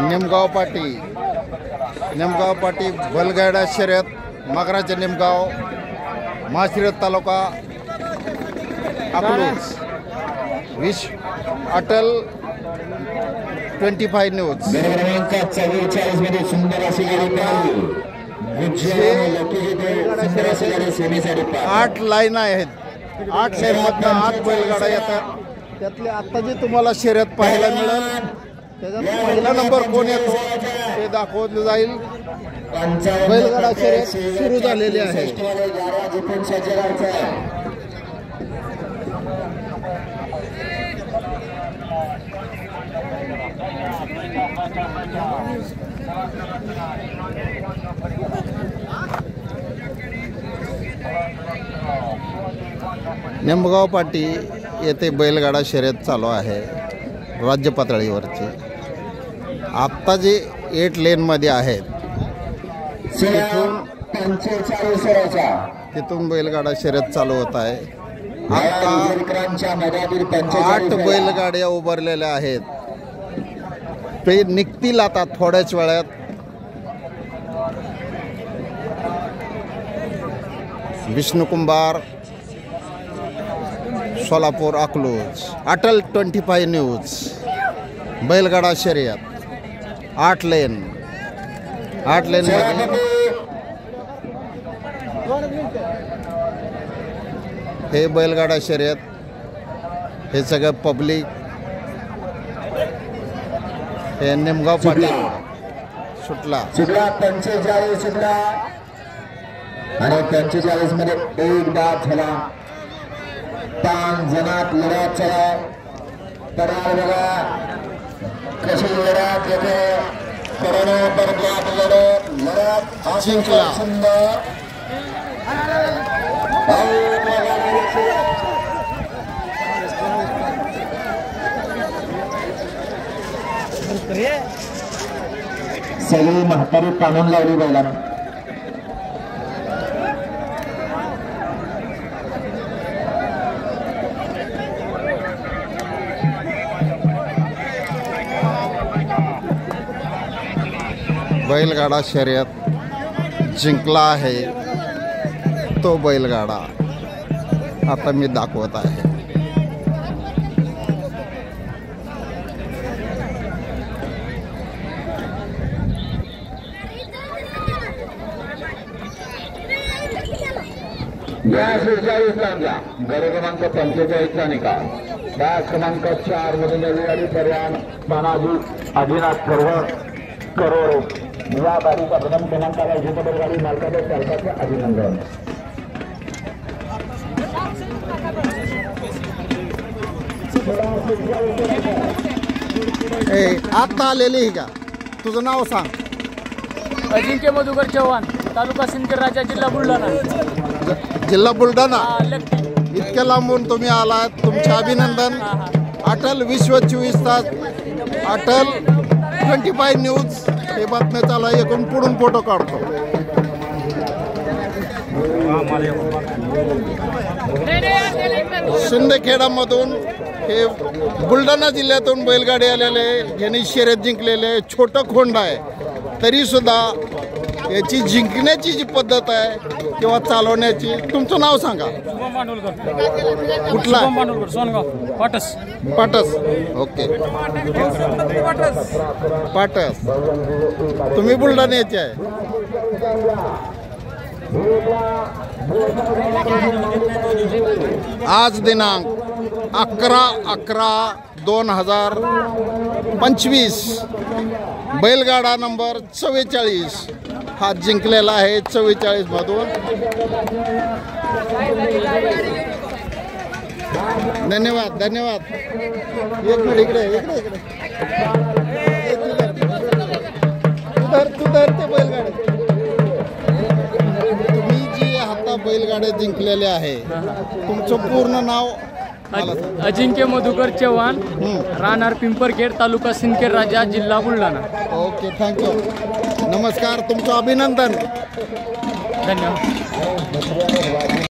निमगाव पाटी बैलगाडा शर्यत मगराचे निमगाव माळशिरस तालुका अकलूज अटल 25 न्यूज 44 मध्ये सुंदर अशी गाडी 8 लाईन आहेत. 8 लाईनमधनं 8 बैलगाडा येतात. त्यातले आता जे तुम्हाला शर्यत पाहायला मिळेल त्याच्यात पहिला नंबर कोण येतो ते दाखवलं जाईल. बैलगाडा शर्यत सुरू झालेली आहे. निमगाव पाटी येथे बैलगाडा शर्यत चालू आहे राज्य पातळीवरची. आत्ता जे 8 लेनमध्ये आहेत तिथून बैलगाडा शर्यत चालू होत आहे. आता 8 बैलगाड्या उभारलेल्या आहेत. ते निघतील आता थोड्याच वेळात. विष्णू कुंभार सोलापूर अकलूज अटल 25 न्यूज बैलगाडा शर्यत 8 लेन हे बैलगाडा शर्यत हे सगळं पब्लिक हे निमगाव पाटी सुटला 45 सुटला आणि 45 मध्ये एक बाद झाला. 5 जणात लढत चला तरार बघा कशी लढत येते. करोना पर लढत जिंकला. सुंदर सगळी म्हातारी ताणून लावली बैलांना. बैलगाडा शर्यत जिंकला आहे तो बैलगाडा आता मी दाखवत आहे. गॅस 41 ला गड क्रमांक 45 चा निकाल. गॅस क्रमांक 4 मधून गाडी पर्यान तानाजी आदिनाथ करोड या गाडीचा प्रथम क्रमांकाला जिंकणार गाडी मालकाच्या चालकाचे अभिनंदन. आता आलेली का तुझं नाव सांग. अजिंक्य मधुकर चव्हाण तालुका सिंदखेड राजा जिल्हा बुलढाणा. जिल्हा बुलढाणा. इतक्या लांबून तुम्ही आलात तुमचे अभिनंदन. अटल विश्व 24 तास अटल 25 न्यूज हे बातम्या चालू आहे. एकूण पुढून फोटो काढतो. शिंदखेडामधून हे बुलढाणा जिल्ह्यातून बैलगाडी आलेले यांनी शर्यत जिंकलेले. छोटं खोंड आहे तरी सुद्धा याची जिंकण्याची जी पद्धत आहे किंवा चालवण्याची. तुमचं नाव सांगा. कुठला? पाटस. ओके पाटस. तुम्ही बुलढाण्याचे आहे. आज दिनांक 11/11/2025 बैलगाडा नंबर 44 हा जिंकलेला आहे. 44 मधून धन्यवाद. एक मिनिट इकडे तू धर ते बैलगाड्या. तुम्ही जी आता बैलगाड्या जिंकलेल्या आहे तुमचं पूर्ण नाव? अजिंक्य मधुकर चव्हाण राहणार पिंपरखेड तालुका सिंदखेड राजा जिल्हा बुलढाणा. Okay thank you. नमस्कार. तुमचं अभिनंदन. धन्यवाद.